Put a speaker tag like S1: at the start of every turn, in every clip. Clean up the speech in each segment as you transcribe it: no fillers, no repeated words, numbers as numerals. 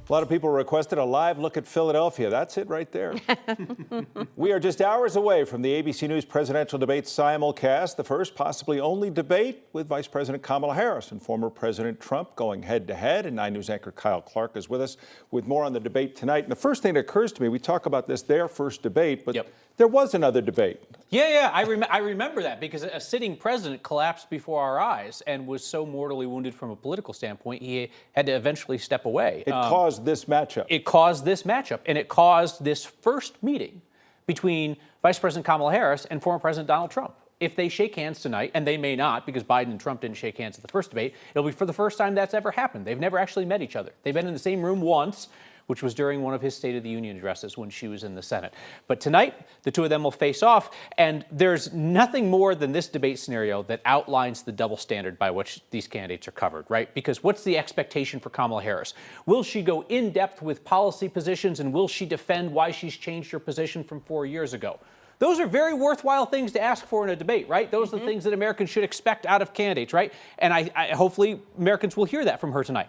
S1: A lot of people requested a live look at Philadelphia. That's it right there. We are just hours away from the ABC News presidential debate simulcast, the first, possibly only debate with Vice President Kamala Harris and former President Trump going head-to-head. And 9 News anchor Kyle Clark is with us with more on the debate tonight. And the first thing that occurs to me, we talk about this, their first debate, but there was another debate.
S2: Yeah, I remember that because a sitting president collapsed before our eyes and was so mortally wounded from a political standpoint, he had to eventually step away.
S1: It caused this matchup.
S2: It caused this matchup, and it caused this first meeting between Vice President Kamala Harris and former President Donald Trump. If they shake hands tonight, and they may not because Biden and Trump didn't shake hands at the first debate, it'll be for the first time that's ever happened. They've never actually met each other. They've been in the same room once, which was during one of his State of the Union addresses when she was in the Senate. But tonight, the two of them will face off, and there's nothing more than this debate scenario that outlines the double standard by which these candidates are covered, right? Because what's the expectation for Kamala Harris? Will she go in depth with policy positions, and will she defend why she's changed her position from 4 years ago? Those are very worthwhile things to ask for in a debate, right? Those are the things that Americans should expect out of candidates, right? And I hopefully Americans will hear that from her tonight.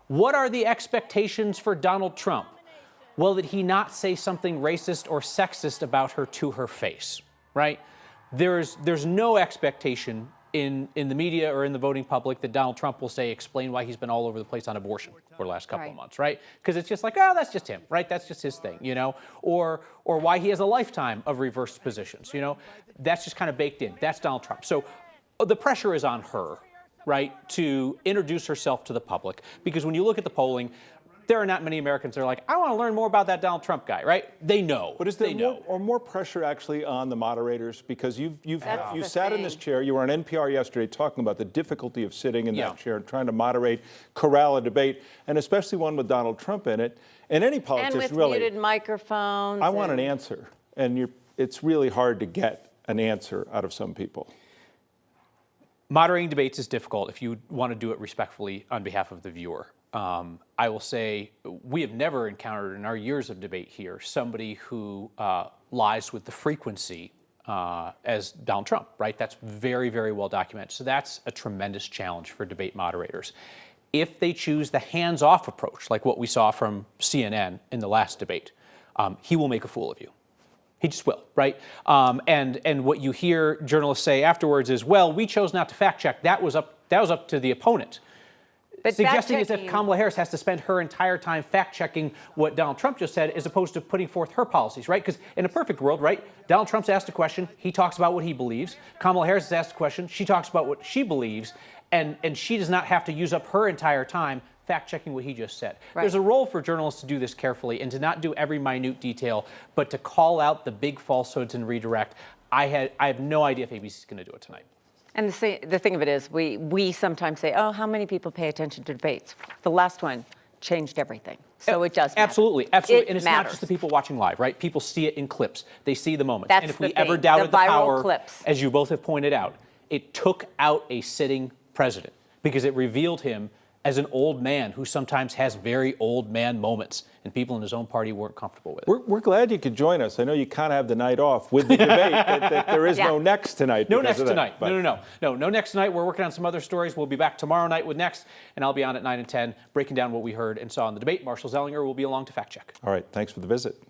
S2: What are the expectations for Donald Trump? Well, that he not say something racist or sexist about her to her face, right? There's no expectation in the media or in the voting public that Donald Trump will explain why he's been all over the place on abortion for the last couple of months, right? Because it's just like, oh, that's just him, right? That's just his thing, you know? Or why he has a lifetime of reversed positions, you know? That's just kind of baked in. That's Donald Trump. So the pressure is on her, right, to introduce herself to the public. Because when you look at the polling, there are not many Americans that are like, I want to learn more about that Donald Trump guy, right? They know.
S1: But is there more pressure actually on the moderators? Because you sat in this chair, you were on NPR yesterday talking about the difficulty of sitting in that chair and trying to moderate, corral a debate, and especially one with Donald Trump in it. And any politician
S3: and with
S1: really,
S3: muted microphones.
S1: I want an answer. And it's really hard to get an answer out of some people.
S2: Moderating debates is difficult if you want to do it respectfully on behalf of the viewer. I will say we have never encountered in our years of debate here somebody who lies with the frequency as Donald Trump, right? That's very, very well documented. So that's a tremendous challenge for debate moderators. If they choose the hands-off approach, like what we saw from CNN in the last debate, he will make a fool of you. He just will, right? And what you hear journalists say afterwards is, well, we chose not to fact check. That was up to the opponent. But suggesting as if Kamala Harris has to spend her entire time fact-checking what Donald Trump just said as opposed to putting forth her policies, right? Because in a perfect world, right, Donald Trump's asked a question, he talks about what he believes. Kamala Harris is asked a question, she talks about what she believes, and she does not have to use up her entire time fact-checking what he just said. Right. There's a role for journalists to do this carefully and to not do every minute detail, but to call out the big falsehoods and redirect. I have no idea if ABC is going to do it tonight.
S3: And the thing of it is, we sometimes say, oh, how many people pay attention to debates? The last one changed everything. So it does matter.
S2: Absolutely. And it's not just the people watching live, right? People see it in clips. They see the moments.
S3: That's
S2: and if we ever doubted the power, as you both have pointed out, it took out a sitting president because it revealed him as an old man who sometimes has very old man moments, and people in his own party weren't comfortable with it.
S1: We're glad you could join us. I know you kind of have the night off with the debate, that there is no Next tonight.
S2: No Next tonight. No Next tonight. We're working on some other stories. We'll be back tomorrow night with Next, and I'll be on at 9 and 10, breaking down what we heard and saw in the debate. Marshall Zellinger will be along to fact check.
S1: All right. Thanks for the visit.